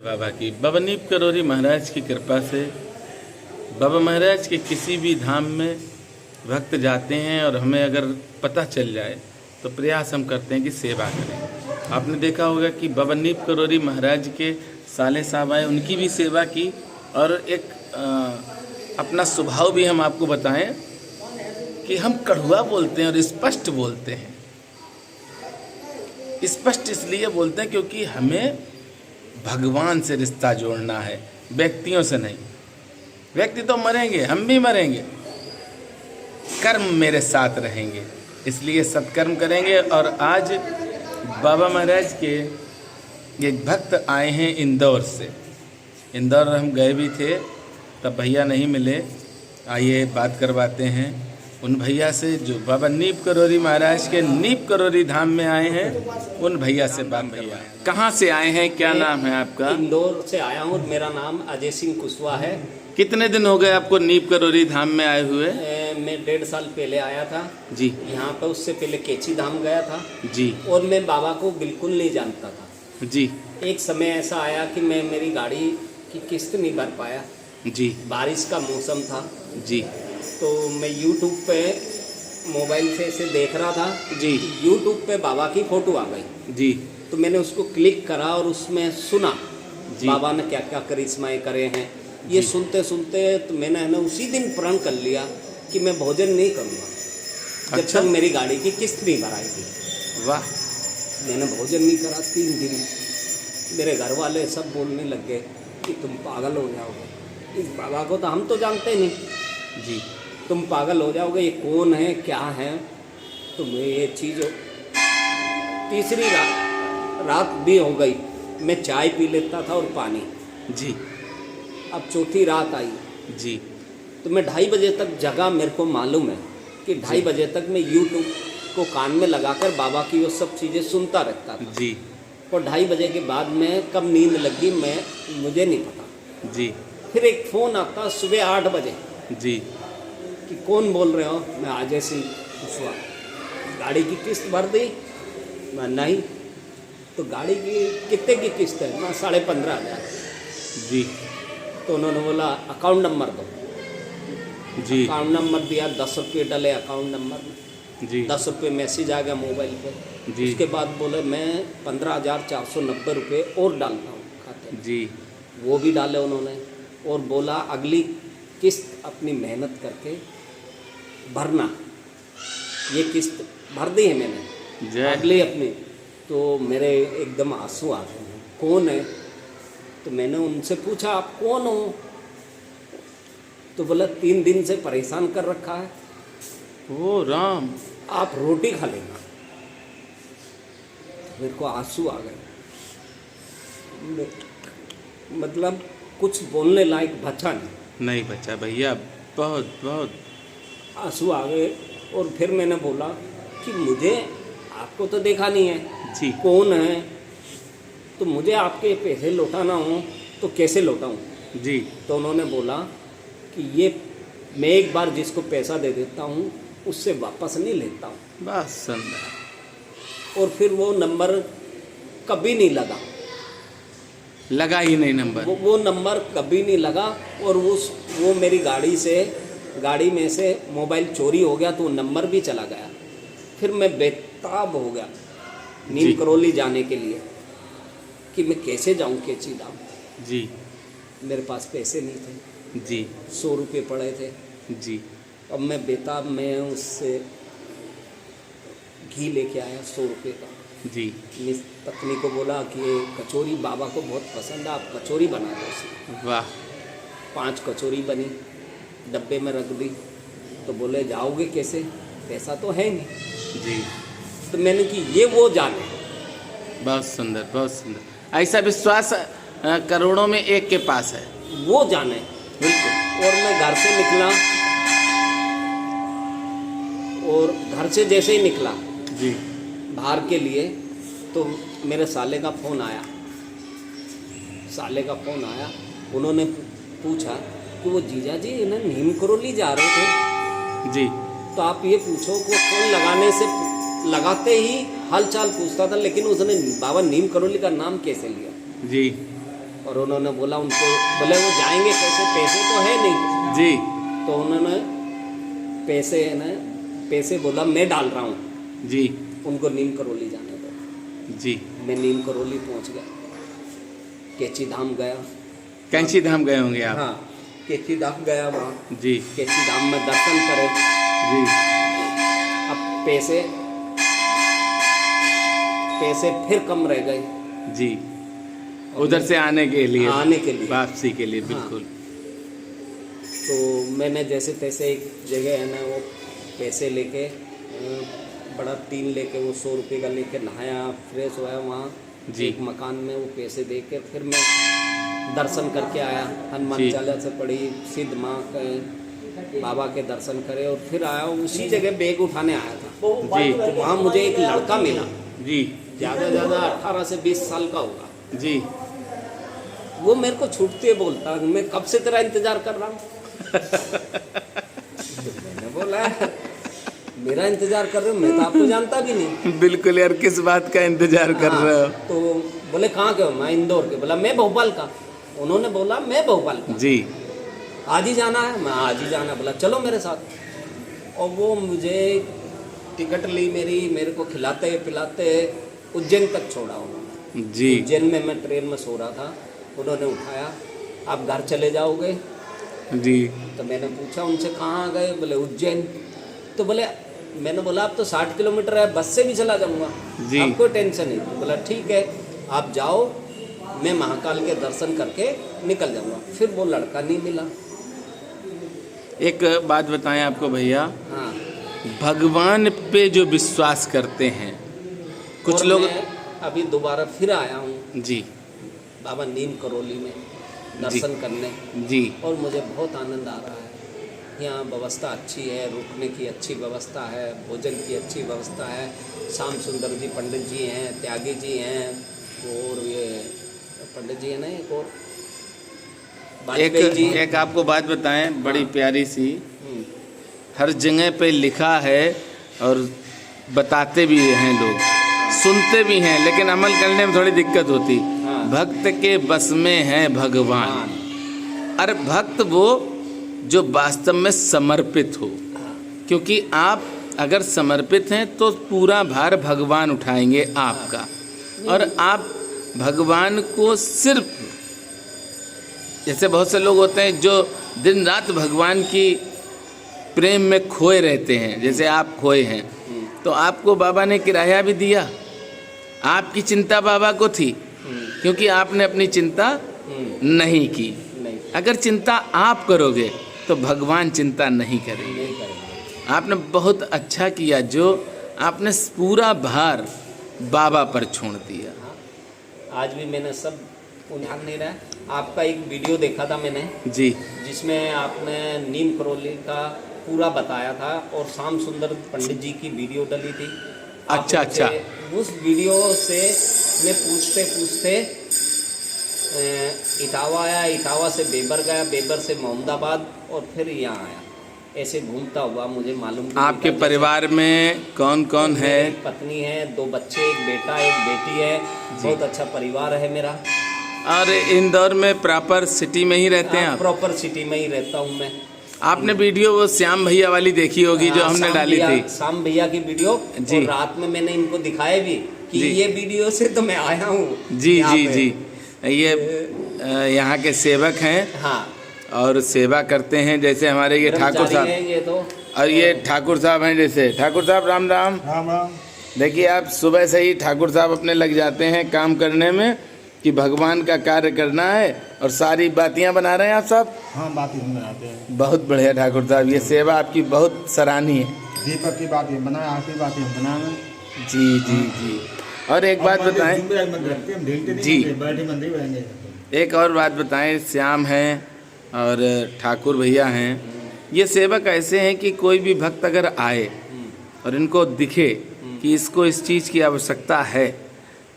बाबा की बाबा नीप करोरी महाराज की कृपा से बाबा महाराज के किसी भी धाम में भक्त जाते हैं और हमें अगर पता चल जाए तो प्रयास हम करते हैं कि सेवा करें। आपने देखा होगा कि बाबा नीप करोरी महाराज के साले साहब आए, उनकी भी सेवा की। और एक अपना स्वभाव भी हम आपको बताएं कि हम कड़वा बोलते हैं और स्पष्ट बोलते हैं। स्पष्ट इसलिए बोलते हैं क्योंकि हमें भगवान से रिश्ता जोड़ना है, व्यक्तियों से नहीं। व्यक्ति तो मरेंगे, हम भी मरेंगे, कर्म मेरे साथ रहेंगे, इसलिए सत्कर्म करेंगे। और आज बाबा महाराज के एक भक्त आए हैं इंदौर से। इंदौर हम गए भी थे, तब भैया नहीं मिले। आइए बात करवाते हैं उन भैया से जो बाबा नीप करोरी महाराज के नीप करोरी धाम में आए हैं। उन भैया से बात भैया कहाँ से आए हैं, क्या नाम है आपका? इंदौर से आया हूँ, मेरा नाम अजय सिंह कुशवाहा है। कितने दिन हो गए आपको नीप करोरी धाम में आए हुए? मैं 1.5 साल पहले आया था जी। यहाँ पर उससे पहले केची धाम गया था जी। और मैं बाबा को बिल्कुल नहीं जानता था जी। एक समय ऐसा आया कि मैं मेरी गाड़ी की किस्त नहीं भर पाया जी। बारिश का मौसम था जी। तो मैं यूट्यूब पे मोबाइल से ऐसे देख रहा था जी। यूट्यूब पे बाबा की फ़ोटो आ गई जी। तो मैंने उसको क्लिक करा और उसमें सुना जी। बाबा ने क्या क्या करिश्माएँ करे हैं। ये सुनते सुनते तो मैंने है ना उसी दिन प्रण कर लिया कि मैं भोजन नहीं करूँगा जब तक मेरी गाड़ी की किस्त नहीं भराएगी। वाह। मैंने भोजन नहीं करा 3 दिन। मेरे घर वाले सब बोलने लग गए कि तुम पागल हो जाओगे, इस बाबा को तो हम तो जानते नहीं जी, तुम पागल हो जाओगे, ये कौन है क्या है। तो मैं ये चीज़ तीसरी रात भी हो गई, मैं चाय पी लेता था और पानी। जी। अब चौथी रात आई जी। तो मैं 2:30 बजे तक जगा। मेरे को मालूम है कि 2:30 बजे तक मैं यूट्यूब को कान में लगाकर बाबा की वो सब चीज़ें सुनता रहता था। जी। और 2:30 बजे के बाद में कब नींद लगी मुझे नहीं पता। जी। फिर एक फ़ोन आता सुबह 8 बजे जी। कि कौन बोल रहे हो? मैं अजय सिंह कुशवाहा। गाड़ी की किस्त भर दी? मैं नहीं। तो गाड़ी की कितने की किस्त है? मैं 15,500। जी। तो उन्होंने बोला अकाउंट नंबर दो। जी। अकाउंट नंबर दिया, 10 रुपये डले अकाउंट नंबर में। जी। 10 रुपये मैसेज आ गया मोबाइल पे। जी। उसके बाद बोले मैं 15,490 रुपये और डालता हूँ खाते में। जी। वो भी डाले उन्होंने और बोला अगली किस्त अपनी मेहनत करके भरना। ये किस्त भर दी है मैंने अगली अपनी। तो मेरे एकदम आंसू आ गए। कौन है? तो मैंने उनसे पूछा आप कौन हो? तो बोला 3 दिन से परेशान कर रखा है। ओ राम। आप रोटी खा लेना। मेरे को आंसू आ गए, मतलब कुछ बोलने लायक बचा नहीं बचा भैया, बहुत बहुत आंसू आ गए। और फिर मैंने बोला कि मुझे आपको तो देखा नहीं है जी, कौन है, तो मुझे आपके पैसे लौटाना हो तो कैसे लौटाऊं? जी। तो उन्होंने बोला कि ये मैं एक बार जिसको पैसा दे देता हूँ उससे वापस नहीं लेता हूँ। बस सुंदर। और फिर वो नंबर कभी नहीं लगा ही नहीं नंबर। वो नंबर कभी नहीं लगा। और वो मेरी गाड़ी में से मोबाइल चोरी हो गया तो वो नंबर भी चला गया। फिर मैं बेताब हो गया नीम करोली जाने के लिए कि मैं कैसे जाऊं केची धाम। जी। मेरे पास पैसे नहीं थे जी। 100 रुपये पड़े थे जी। अब मैं बेताब में उससे घी लेके आया 100 रुपये का। जी। मेरी पत्नी को बोला कि ये कचौरी बाबा को बहुत पसंद है, आप कचौरी बना दो उसमें। वाह। 5 कचौरी बनी, डब्बे में रख दी। तो बोले जाओगे कैसे, पैसा तो है नहीं। जी। तो मैंने कि ये वो जाने। बहुत सुंदर, बहुत सुंदर। ऐसा विश्वास करोड़ों में एक के पास है। वो जाने बिल्कुल। और मैं घर से निकला और घर से जैसे ही निकला जी, बाहर के लिए तो मेरे साले का फ़ोन आया। उन्होंने पूछा कि वो जीजा जी इन्हें नीम करोली जा रहे थे जी। तो आप ये पूछो कि फ़ोन लगाते ही हाल चाल पूछता था, लेकिन उसने बाबा नीम करोली का नाम कैसे लिया? जी। और उन्होंने बोला उनको, बोले वो जाएंगे कैसे, पैसे तो है नहीं। जी तो उन्होंने पैसे बोला मैं डाल रहा हूँ, जी उनको नीम करौली जाने दो। जी। मैं नीम करौली पहुँच गया, कैची धाम गया। कैंची धाम गए होंगे आप? हाँ, कैची धाम गया वहाँ। जी कैची धाम में दर्शन करे। जी। अब पैसे फिर कम रह गए जी, उधर से आने के लिए, वापसी के लिए। हाँ। बिल्कुल। तो मैंने जैसे तैसे एक जगह है ना, वो पैसे लेके बड़ा टीन लेके, वो 100 रुपये का लेके नहाया, फ्रेश हुआ वहाँ जी। एक मकान में वो पैसे दे के फिर मैं दर्शन करके आया। हनुमान जी। चालीसा पढ़ी, सिद्ध माँ के बाबा के दर्शन करे और फिर आया। उसी जगह बैग उठाने आया था जी। तो वहाँ मुझे एक लड़का मिला, जी ज़्यादा 18 से 20 साल का होगा। जी। वो मेरे को छूटते बोलता, मैं कब से तेरा इंतजार कर रहा हूँ। मैंने बोला मेरा इंतजार कर रहे हो, मैं तो आपको जानता भी नहीं। बिल्कुल यार, किस बात का इंतजार कर रहे हो? तो बोले कहाँ के हो? मैं इंदौर के। बोला मैं भोपाल का। उन्होंने बोला मैं भोपाल का। जी। आज ही जाना है? मैं आज ही जाना। बोला चलो मेरे साथ। और वो मुझे टिकट ली मेरे को खिलाते पिलाते उज्जैन तक छोड़ा उन्होंने। जी। उज्जैन में मैं ट्रेन में सो रहा था, उन्होंने उठाया, आप घर चले जाओगे? जी। तो मैंने पूछा उनसे कहाँ गए? बोले उज्जैन। तो बोले, मैंने बोला आप तो 60 किलोमीटर है, बस से भी चला जाऊँगा, आपको टेंशन नहीं। तो बोला ठीक है आप जाओ, मैं महाकाल के दर्शन करके निकल जाऊँगा। फिर वो लड़का नहीं मिला। एक बात बताएं आपको भैया, हाँ, भगवान पे जो विश्वास करते हैं कुछ और लोग। मैं अभी दोबारा फिर आया हूँ जी बाबा नीम करौली में दर्शन करने, जी। और मुझे बहुत आनंद आ रहा है। यहाँ व्यवस्था अच्छी है, रुकने की अच्छी व्यवस्था है, भोजन की अच्छी व्यवस्था है। श्याम सुंदर जी पंडित जी हैं, त्यागी जी हैं, और ये पंडित जी है ना एक और वाजपेयी जी। एक आपको बात बताएं, बड़ी प्यारी सी, हर जगह पे लिखा है और बताते भी हैं लोग, सुनते भी हैं, लेकिन अमल करने में थोड़ी दिक्कत होती। हाँ। भक्त के बस में है भगवान। अरे भक्त वो जो वास्तव में समर्पित हो, क्योंकि आप अगर समर्पित हैं तो पूरा भार भगवान उठाएंगे आपका। और आप भगवान को सिर्फ, जैसे बहुत से लोग होते हैं जो दिन रात भगवान की प्रेम में खोए रहते हैं, जैसे आप खोए हैं, तो आपको बाबा ने किराया भी दिया। आपकी चिंता बाबा को थी, क्योंकि आपने अपनी चिंता नहीं की। अगर चिंता आप करोगे तो भगवान चिंता नहीं करेंगे। आपने बहुत अच्छा किया जो आपने पूरा भार बाबा पर छोड़ दिया। आज भी मैंने सब ध्यान नहीं रहा। आपका एक वीडियो देखा था मैंने जी, जिसमें आपने नीम करौली का पूरा बताया था और श्याम सुंदर पंडित जी की वीडियो डली थी। अच्छा। उस वीडियो से मैं पूछते इटावा आया, इटावा से बेबर गया, बेबर से मोहम्मदाबाद और फिर यहाँ आया। ऐसे घूमता हुआ मुझे मालूम नहीं। आपके परिवार में कौन कौन है? एक पत्नी है, 2 बच्चे, एक बेटा एक बेटी है। बहुत अच्छा परिवार है मेरा। और इंदौर में प्रॉपर सिटी में ही रहते हैं आप? प्रॉपर सिटी में ही रहता हूँ मैं। आपने वीडियो वो श्याम भैया वाली देखी होगी जो हमने डाली थी? श्याम भैया की वीडियो जी। और रात में मैंने इनको दिखाया भी कि ये वीडियो से तो मैं आया हूँ। जी जी जी। ये यहाँ के सेवक हैं। हाँ, और सेवा करते हैं, जैसे हमारे ये ठाकुर साहब, ये तो, और ये ठाकुर साहब हैं। जैसे ठाकुर साहब, राम राम। राम राम। देखिए आप सुबह से ही ठाकुर साहब अपने लग जाते हैं काम करने में कि भगवान का कार्य करना है, और सारी बातियां बना रहे हैं आप साहब। हाँ, बात ही बनाते हैं। बहुत बढ़िया ठाकुर साहब, ये सेवा आपकी बहुत सराहनीय है। दीपक की बात बनाए, आपकी बात बनाए। जी जी जी। और एक बात बताएं जी, एक और बात बताएं, श्याम हैं और ठाकुर भैया हैं, ये सेवक ऐसे हैं कि कोई भी भक्त अगर आए और इनको दिखे कि इसको इस चीज़ की आवश्यकता है,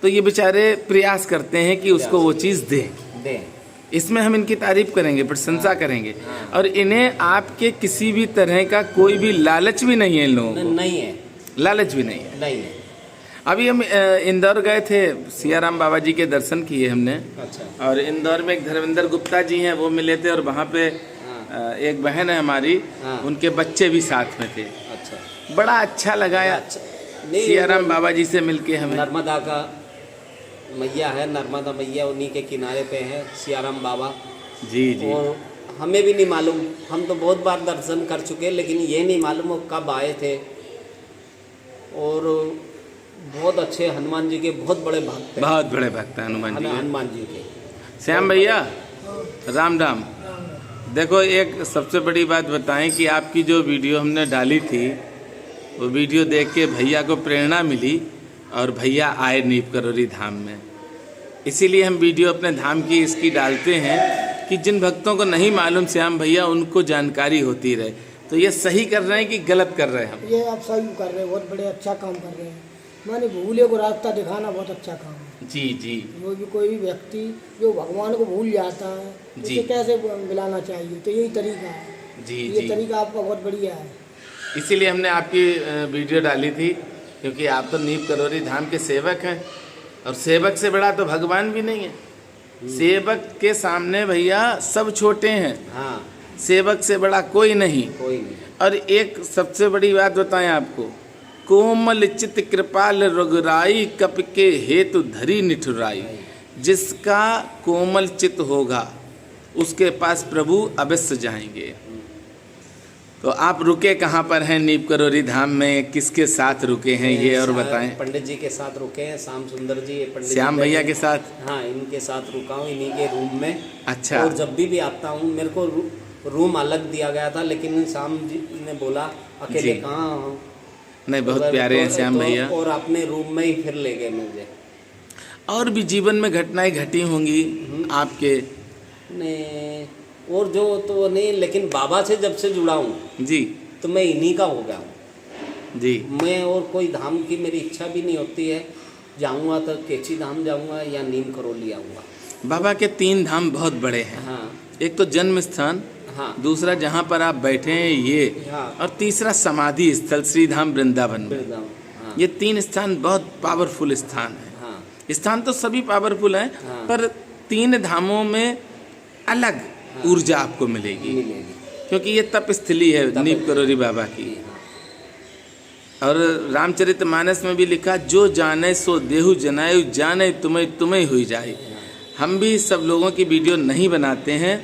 तो ये बेचारे प्रयास करते हैं कि उसको वो चीज़ दें। इसमें हम इनकी तारीफ करेंगे, प्रशंसा करेंगे। और इन्हें आपके किसी भी तरह का कोई भी लालच भी नहीं है इन लोगों को। नहीं है, लालच भी नहीं है। नहीं है। अभी हम इंदौर गए थे, सियाराम बाबा जी के दर्शन किए हमने। अच्छा। और इंदौर में एक धर्मेंद्र गुप्ता जी हैं, वो मिले थे। और वहाँ पे एक बहन है हमारी, हाँ। उनके बच्चे भी साथ में थे। अच्छा। बड़ा अच्छा लगा अच्छा। नहीं, सियाराम बाबा जी से मिलके हमें। नर्मदा का मैया है, नर्मदा मैया उन्हीं के किनारे पे है सियाराम बाबा। जी जी। और हमें भी नहीं मालूम, हम तो बहुत बार दर्शन कर चुके, लेकिन ये नहीं मालूम वो कब आए थे। और बहुत अच्छे हनुमान जी के बहुत बड़े भक्त हैं। बहुत बड़े भक्त हैं हनुमान जी के। हनुमान जी के। श्याम भैया, राम राम। देखो, एक सबसे बड़ी बात बताएं कि आपकी जो वीडियो हमने डाली थी, वो वीडियो देख के भैया को प्रेरणा मिली और भैया आए नीप करोरी धाम में। इसीलिए हम वीडियो अपने धाम की इसकी डालते हैं कि जिन भक्तों को नहीं मालूम श्याम भैया, उनको जानकारी होती रहे। तो ये सही कर रहे हैं कि गलत कर रहे हैं हम? ये आप सही कर रहे हैं, बहुत बड़े अच्छा काम कर रहे हैं। माने भूले को रास्ता दिखाना बहुत अच्छा काम है। जी जी। जो भी कोई भी व्यक्ति जो भगवान को भूल जाता है, जी। उसे कैसे मिलाना चाहिए, तो यही तरीका है। जी ये जी। तरीका आपका बहुत बढ़िया है। इसीलिए हमने आपकी वीडियो डाली थी, क्योंकि आप तो नीप करोरी धाम के सेवक हैं। और सेवक से बड़ा तो भगवान भी नहीं है। सेवक के सामने भैया सब छोटे हैं। हाँ, सेवक से बड़ा कोई नहीं। कोई नहीं। और एक सबसे बड़ी बात बताएं आपको, कोमल चित कृपाल रघुराई, कप के हेतु धरी निठुराई। जिसका कोमल चित होगा उसके पास प्रभु अवश्य जाएंगे। तो आप रुके कहाँ पर हैं नीप करोरी धाम में, किसके साथ रुके हैं ये और बताएं? पंडित जी के साथ रुके हैं, श्याम सुंदर जी, ये पंडित श्याम जी भैया बैठे के साथ? हाँ, इनके साथ रुका हूँ, इन्हीं के रूम में। अच्छा। और जब भी आता हूँ, मेरे को रूम अलग दिया गया था, लेकिन श्याम जी ने बोला अकेले जी। कहाँ हूँ। नहीं, बहुत प्यारे हैं श्याम भैया। और अपने रूम में ही फिर ले गए मुझे। और भी जीवन में घटनाएं घटी होंगी आपके? ने और जो तो नहीं, लेकिन बाबा से जब से जुड़ा हूँ जी तो मैं इन्हीं का हो गया हूँ। जी। मैं और कोई धाम की मेरी इच्छा भी नहीं होती है। जाऊँगा तो केची धाम जाऊँगा या नीम करोली आऊँगा। बाबा के 3 धाम बहुत बड़े हैं। हाँ एक तो जन्म स्थान, हाँ दूसरा जहाँ पर आप बैठे हैं ये, हाँ। और तीसरा समाधि स्थल श्री धाम वृंदावन में। वृंदावन, हाँ ये 3 स्थान बहुत पावरफुल स्थान है। हाँ स्थान तो सभी पावरफुल हैं, हाँ। पर 3 धामों में अलग ऊर्जा आपको मिलेगी, मिलेगी। क्योंकि ये तप स्थली है नीप करोरी बाबा की। और रामचरितमानस में भी लिखा, जो जाने सो देहु जनायु, जाने तुम्हें तुम्हें हुई जाए। हम भी सब लोगों की वीडियो नहीं बनाते हैं,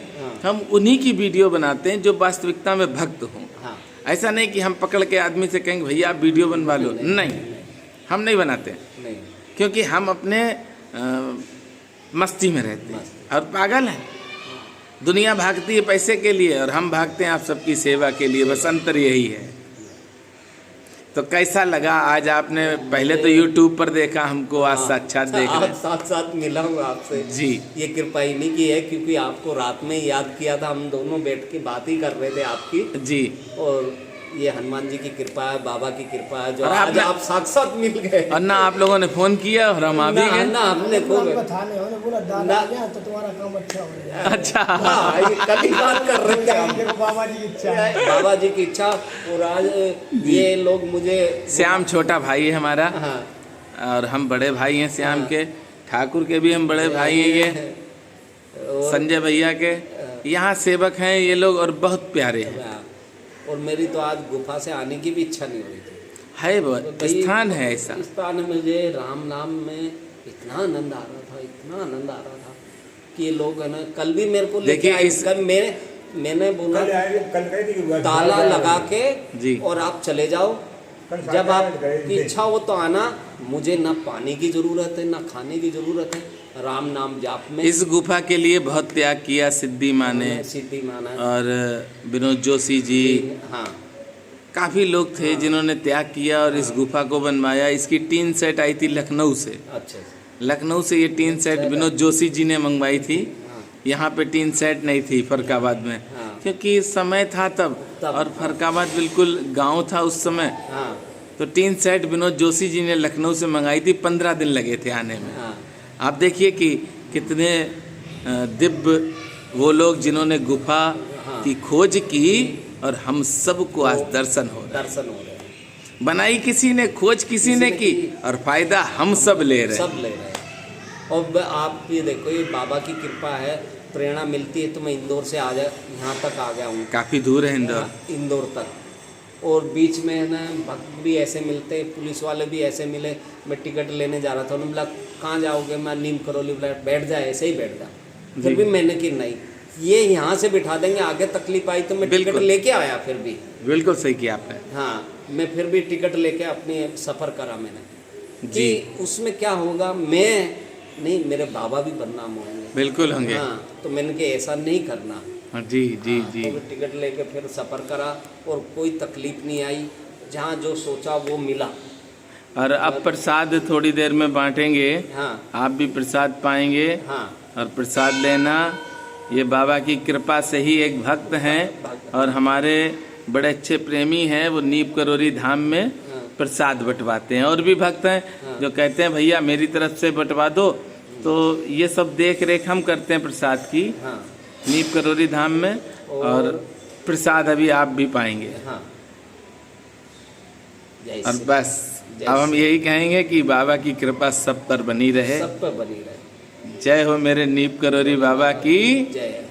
हम उन्हीं की वीडियो बनाते हैं जो वास्तविकता में भक्त हों। हाँ। ऐसा नहीं कि हम पकड़ के आदमी से कहेंगे भैया आप वीडियो बनवा लो, नहीं, हम नहीं बनाते, नहीं, क्योंकि हम अपने मस्ती में रहते हैं और पागल हैं। दुनिया भागती है पैसे के लिए और हम भागते हैं आप सबकी सेवा के लिए, बस अंतर यही है। तो कैसा लगा आज आपने? पहले तो YouTube पर देखा हमको, आज साक्षात देख रहे आज साथ साथ मिला हूँ आपसे जी। ये कृपा इन्हीं की है, क्योंकि आपको रात में याद किया था, हम दोनों बैठ के बात ही कर रहे थे आपकी। जी। और ये हनुमान जी की कृपा है, बाबा की कृपा है, जो और आज आप साक्षात मिल गए। और ना आप लोगों ने फोन किया और हम आ भी गए। ना हमने खूब नाम का था नहीं, उन्होंने बोला दादा आ गया तो तुम्हारा काम अच्छा हो गया। अच्छा। हाँ, ये कल ही बात कर रहे थे। देखो बाबा जी की इच्छा है। बाबा जी की इच्छा। और आज ये लोग मुझे श्याम छोटा भाई है हमारा, हाँ और हम बड़े भाई हैं श्याम के। ठाकुर के भी हम बड़े भाई हैं ये, और- संजय भैया के। यहाँ सेवक हैं ये लोग और बहुत प्यारे हैं। हाँ, और मेरी तो आज गुफा से आने की भी इच्छा नहीं हो रही थी। है तो बहुत भाई, स्थान है ऐसा। इस स्थान में मुझे राम नाम में इतना आनंद आ रहा था, इतना आनंद आ रहा था कि ये लोग है ना, कल भी मेरे को लेके देखिए आए। इस- कल मैंने बोला ताला लगा के जी। और आप चले जाओ, जब आपकी इच्छा हो तो आना। मुझे ना पानी की जरूरत है ना खाने की जरूरत है, राम नाम जाप में। इस गुफा के लिए बहुत त्याग किया सिद्धि माँ ने सिद्धि माना और विनोद जोशी जी, हाँ काफ़ी लोग थे जिन्होंने त्याग किया और इस गुफा को बनवाया। इसकी टीन सेट आई थी लखनऊ से। अच्छा। लखनऊ से ये टीन सेट विनोद जोशी जी ने मंगवाई थी। हाँ। यहाँ पे टीन सेट नहीं थी फरकाबाद में, हाँ। क्योंकि समय था तब और फरकाबाद बिल्कुल गांव था उस समय। हाँ तो टीन सेट विनोद जोशी जी ने लखनऊ से मंगाई थी, 15 दिन लगे थे आने में। हाँ आप देखिए कि कितने दिव्य वो लोग जिन्होंने गुफा की खोज की और हम सबको आज दर्शन हो रहे हैं। दर्शन हो रहे हैं। बनाई किसी ने, खोज किसी ने की, और फायदा हम सब ले रहे हैं। सब ले रहे हैं। और आप ये देखो, ये बाबा की कृपा है, प्रेरणा मिलती है तो मैं इंदौर से आ जा यहाँ तक आ गया हूँ, काफी दूर है इंदौर। इंदौर तक। और बीच में है ना भक्त भी ऐसे मिलते, पुलिस वाले भी ऐसे मिले। मैं टिकट लेने जा रहा था, उन्होंने बोला कहाँ जाओगे, मैं नीम करौली, बोला बैठ जा, ऐसे ही बैठ जा। फिर भी मैंने कि नहीं, ये यहाँ से बिठा देंगे, आगे तकलीफ आई तो मैं टिकट बिल्कुल। लेके आया फिर भी। बिल्कुल सही किया आपने। हाँ, मैं फिर भी टिकट लेके अपनी सफ़र करा मैंने जी। कि उसमें क्या होगा, मैं नहीं, मेरे बाबा भी बदनाम होंगे। बिल्कुल होंगे। हाँ, तो मैंने कि ऐसा नहीं करना। हाँ, जी जी हाँ, जी। तो मैं टिकट लेके फिर सफ़र करा और कोई तकलीफ नहीं आई, जहाँ जो सोचा वो मिला। और अब प्रसाद थोड़ी देर में बांटेंगे, हाँ आप भी प्रसाद पाएंगे। हाँ और प्रसाद लेना, ये बाबा की कृपा से ही एक भक्त हैं और हमारे बड़े अच्छे प्रेमी हैं, वो नीम करौरी धाम में प्रसाद बंटवाते हैं। और भी भक्त हैं जो कहते हैं भैया मेरी तरफ से बंटवा दो, तो ये सब देख रेख हम करते हैं प्रसाद की हाँ नीम करौरी धाम में। और प्रसाद अभी आप भी पाएंगे। हाँ। जय और श्री- बस अब हम यही कहेंगे कि बाबा की कृपा सब पर बनी रहे। सब पर बनी रहे। जय हो मेरे नीम करौरी बाबा की। जय।